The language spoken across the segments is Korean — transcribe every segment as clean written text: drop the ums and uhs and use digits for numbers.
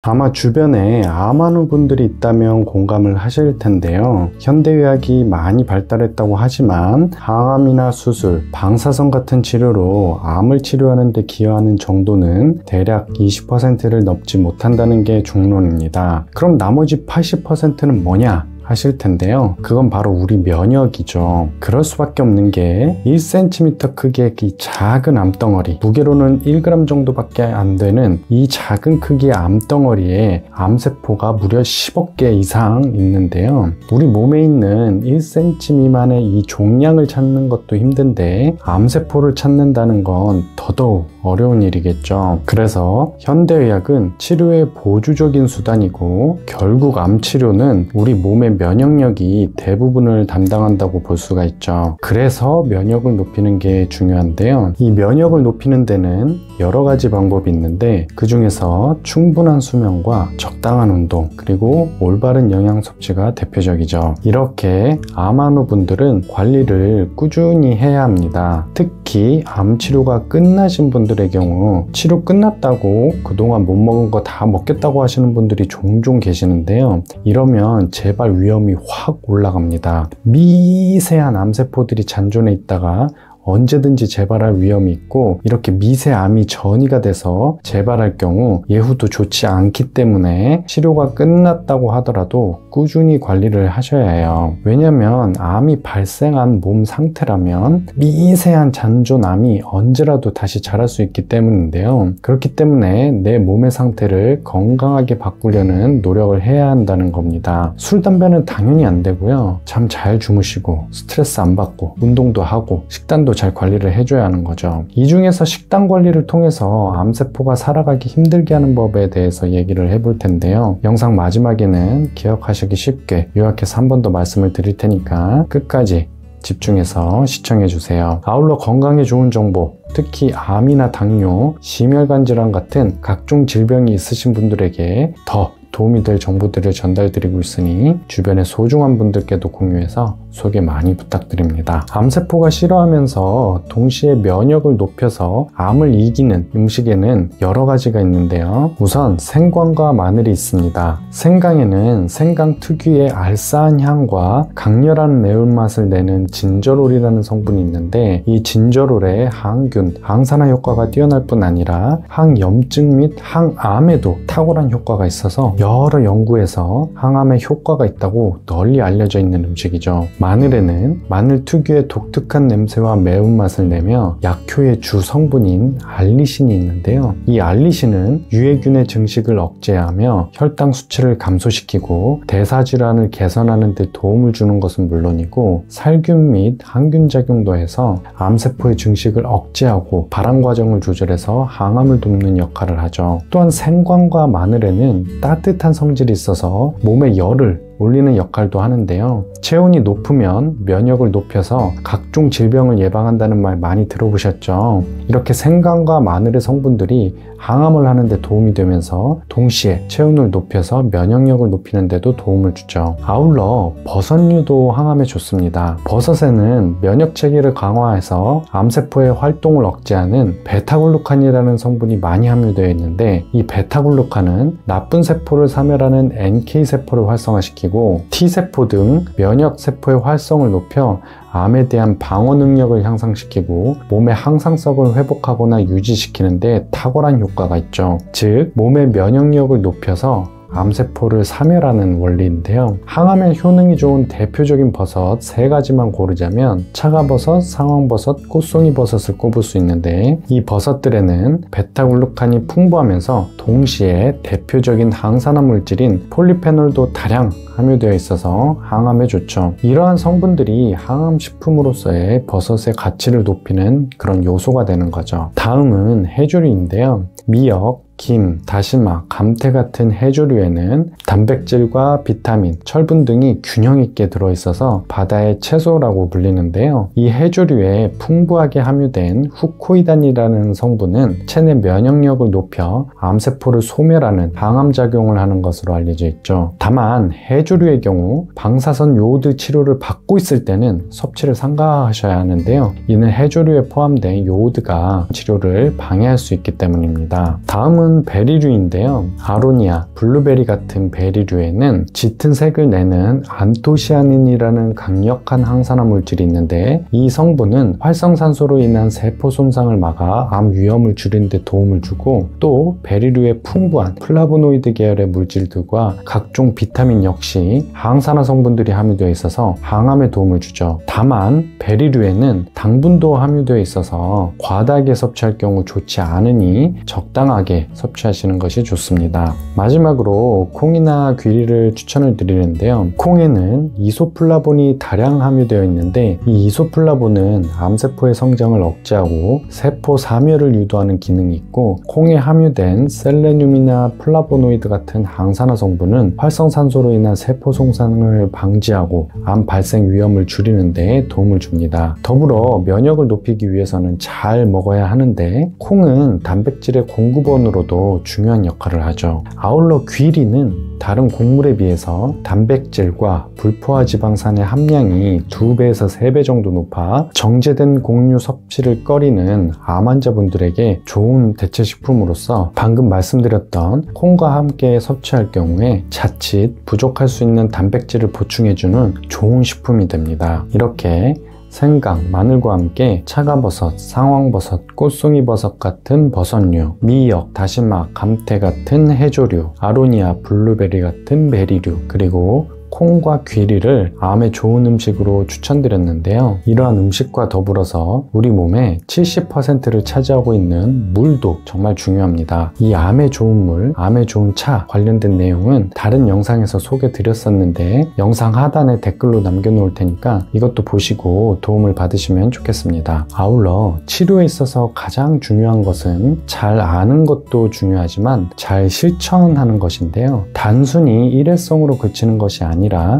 아마 주변에 암 많은 분들이 있다면 공감을 하실 텐데요. 현대의학이 많이 발달했다고 하지만 항암이나 수술, 방사선 같은 치료로 암을 치료하는 데 기여하는 정도는 대략 20%를 넘지 못한다는 게 중론입니다. 그럼 나머지 80%는 뭐냐? 하실 텐데요. 그건 바로 우리 면역이죠. 그럴 수밖에 없는 게 1cm 크기의 이 작은 암덩어리, 무게로는 1g 정도밖에 안 되는 이 작은 크기의 암덩어리에 암세포가 무려 10억 개 이상 있는데요. 우리 몸에 있는 1cm 미만의 이 종양을 찾는 것도 힘든데 암세포를 찾는다는 건 더더욱 어려운 일이겠죠. 그래서 현대의학은 치료의 보조적인 수단이고 결국 암 치료는 우리 몸의 면역력이 대부분을 담당한다고 볼 수가 있죠. 그래서 면역을 높이는 게 중요한데요. 이 면역을 높이는 데는 여러 가지 방법이 있는데 그 중에서 충분한 수면과 적당한 운동 그리고 올바른 영양 섭취가 대표적이죠. 이렇게 암환우 분들은 관리를 꾸준히 해야 합니다. 특히 암 치료가 끝나신 분들의 경우 치료 끝났다고 그동안 못 먹은 거 다 먹겠다고 하시는 분들이 종종 계시는데요. 이러면 재발 위험이 확 올라갑니다. 미세한 암세포들이 잔존해 있다가 언제든지 재발할 위험이 있고 이렇게 미세암이 전이가 돼서 재발할 경우 예후도 좋지 않기 때문에 치료가 끝났다고 하더라도 꾸준히 관리를 하셔야 해요. 왜냐면 암이 발생한 몸 상태라면 미세한 잔존암이 언제라도 다시 자랄 수 있기 때문인데요. 그렇기 때문에 내 몸의 상태를 건강하게 바꾸려는 노력을 해야 한다는 겁니다. 술, 담배는 당연히 안 되고요. 잠 잘 주무시고 스트레스 안 받고 운동도 하고 식단도 잘 관리를 해줘야 하는 거죠. 이 중에서 식단 관리를 통해서 암세포가 살아가기 힘들게 하는 법에 대해서 얘기를 해볼 텐데요. 영상 마지막에는 기억하시기 쉽게 요약해서 한 번 더 말씀을 드릴 테니까 끝까지 집중해서 시청해 주세요. 아울러 건강에 좋은 정보, 특히 암이나 당뇨, 심혈관 질환 같은 각종 질병이 있으신 분들에게 더 도움이 될 정보들을 전달드리고 있으니 주변의 소중한 분들께도 공유해서 소개 많이 부탁드립니다. 암세포가 싫어하면서 동시에 면역을 높여서 암을 이기는 음식에는 여러 가지가 있는데요. 우선 생강과 마늘이 있습니다. 생강에는 생강 특유의 알싸한 향과 강렬한 매운맛을 내는 진저롤이라는 성분이 있는데 이 진저롤의 항균, 항산화 효과가 뛰어날 뿐 아니라 항염증 및 항암에도 탁월한 효과가 있어서 여러 연구에서 항암에 효과가 있다고 널리 알려져 있는 음식이죠. 마늘에는 마늘 특유의 독특한 냄새와 매운맛을 내며 약효의 주 성분인 알리신이 있는데요. 이 알리신은 유해균의 증식을 억제하며 혈당 수치를 감소시키고 대사질환을 개선하는 데 도움을 주는 것은 물론이고 살균 및 항균 작용도 해서 암세포의 증식을 억제하고 발암 과정을 조절해서 항암을 돕는 역할을 하죠. 또한 생강과 마늘에는 따뜻한 성질이 있어서 몸의 열을 올리는 역할도 하는데요. 체온이 높으면 면역을 높여서 각종 질병을 예방한다는 말 많이 들어보셨죠? 이렇게 생강과 마늘의 성분들이 항암을 하는 데 도움이 되면서 동시에 체온을 높여서 면역력을 높이는 데도 도움을 주죠. 아울러 버섯류도 항암에 좋습니다. 버섯에는 면역 체계를 강화해서 암세포의 활동을 억제하는 베타글루칸이라는 성분이 많이 함유되어 있는데 이 베타글루칸은 나쁜 세포를 사멸하는 NK세포를 활성화시키고 T세포 등 면역세포의 활성을 높여 암에 대한 방어 능력을 향상시키고 몸의 항상성을 회복하거나 유지시키는데 탁월한 효과가 있죠. 즉, 몸의 면역력을 높여서 암세포를 사멸하는 원리인데요. 항암에 효능이 좋은 대표적인 버섯 3가지만 고르자면 차가버섯, 상황버섯, 꽃송이버섯을 꼽을 수 있는데 이 버섯들에는 베타글루칸이 풍부하면서 동시에 대표적인 항산화 물질인 폴리페놀도 다량 함유되어 있어서 항암에 좋죠. 이러한 성분들이 항암식품으로서의 버섯의 가치를 높이는 그런 요소가 되는 거죠. 다음은 해조류인데요. 미역, 김, 다시마, 감태 같은 해조류에는 단백질과 비타민, 철분 등이 균형 있게 들어있어서 바다의 채소라고 불리는데요. 이 해조류에 풍부하게 함유된 후코이단이라는 성분은 체내 면역력을 높여 암세포를 소멸하는 항암작용을 하는 것으로 알려져 있죠. 다만 해조류의 경우 방사선 요오드 치료를 받고 있을 때는 섭취를 삼가하셔야 하는데요. 이는 해조류에 포함된 요오드가 치료를 방해할 수 있기 때문입니다. 다음은 다음은 베리류인데요. 아로니아, 블루베리 같은 베리류에는 짙은 색을 내는 안토시아닌이라는 강력한 항산화 물질이 있는데, 이 성분은 활성산소로 인한 세포 손상을 막아 암 위험을 줄이는 데 도움을 주고, 또 베리류의 풍부한 플라보노이드 계열의 물질들과 각종 비타민 역시 항산화 성분들이 함유되어 있어서 항암에 도움을 주죠. 다만 베리류에는 당분도 함유되어 있어서 과다하게 섭취할 경우 좋지 않으니 적당하게 섭취하시는 것이 좋습니다. 마지막으로 콩이나 귀리를 추천을 드리는데요. 콩에는 이소플라본이 다량 함유되어 있는데, 이 이소플라본은 암세포의 성장을 억제하고 세포 사멸을 유도하는 기능이 있고, 콩에 함유된 셀레늄이나 플라보노이드 같은 항산화 성분은 활성산소로 인한 세포 손상을 방지하고 암 발생 위험을 줄이는 데 도움을 줍니다. 더불어 면역을 높이기 위해서는 잘 먹어야 하는데, 콩은 단백질의 공급원으로도 중요한 역할을 하죠. 아울러 귀리는 다른 곡물에 비해서 단백질과 불포화 지방산의 함량이 2배에서 3배 정도 높아 정제된 곡류 섭취를 꺼리는 암 환자분들에게 좋은 대체식품으로서 방금 말씀드렸던 콩과 함께 섭취할 경우에 자칫 부족할 수 있는 단백질을 보충해주는 좋은 식품이 됩니다. 이렇게 생강, 마늘과 함께 차가버섯, 상황버섯, 꽃송이버섯 같은 버섯류, 미역, 다시마, 감태 같은 해조류, 아로니아, 블루베리 같은 베리류, 그리고 콩과 귀리를 암에 좋은 음식으로 추천드렸는데요. 이러한 음식과 더불어서 우리 몸의 70%를 차지하고 있는 물도 정말 중요합니다. 이 암에 좋은 물, 암에 좋은 차 관련된 내용은 다른 영상에서 소개해 드렸었는데, 영상 하단에 댓글로 남겨놓을 테니까 이것도 보시고 도움을 받으시면 좋겠습니다. 아울러 치료에 있어서 가장 중요한 것은 잘 아는 것도 중요하지만 잘 실천하는 것인데요. 단순히 일회성으로 그치는 것이 아니라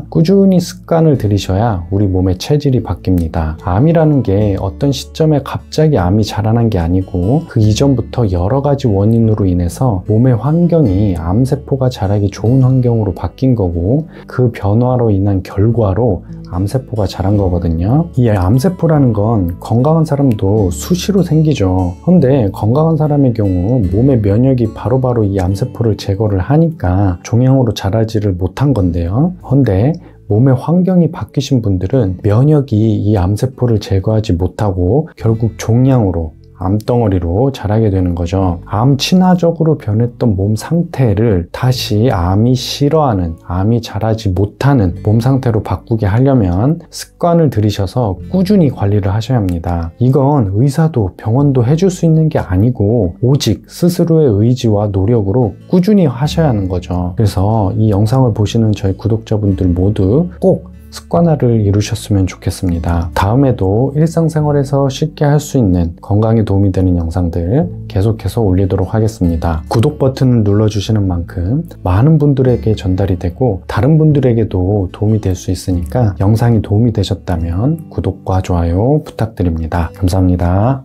꾸준히 습관을 들이셔야 우리 몸의 체질이 바뀝니다. 암이라는 게 어떤 시점에 갑자기 암이 자라난 게 아니고, 그 이전부터 여러 가지 원인으로 인해서 몸의 환경이 암세포가 자라기 좋은 환경으로 바뀐 거고, 그 변화로 인한 결과로 암세포가 자란 거거든요. 이 암세포라는 건 건강한 사람도 수시로 생기죠. 그런데 건강한 사람의 경우 몸의 면역이 바로바로 이 암세포를 제거를 하니까 종양으로 자라지를 못한 건데요. 그런데 몸의 환경이 바뀌신 분들은 면역이 이 암세포를 제거하지 못하고 결국 종양으로, 암덩어리로 자라게 되는 거죠. 암 친화적으로 변했던 몸 상태를 다시 암이 싫어하는, 암이 자라지 못하는 몸 상태로 바꾸게 하려면 습관을 들이셔서 꾸준히 관리를 하셔야 합니다. 이건 의사도 병원도 해줄 수 있는 게 아니고 오직 스스로의 의지와 노력으로 꾸준히 하셔야 하는 거죠. 그래서 이 영상을 보시는 저희 구독자분들 모두 꼭 습관화를 이루셨으면 좋겠습니다. 다음에도 일상생활에서 쉽게 할 수 있는 건강에 도움이 되는 영상들 계속해서 올리도록 하겠습니다. 구독 버튼을 눌러주시는 만큼 많은 분들에게 전달이 되고 다른 분들에게도 도움이 될 수 있으니까 영상이 도움이 되셨다면 구독과 좋아요 부탁드립니다. 감사합니다.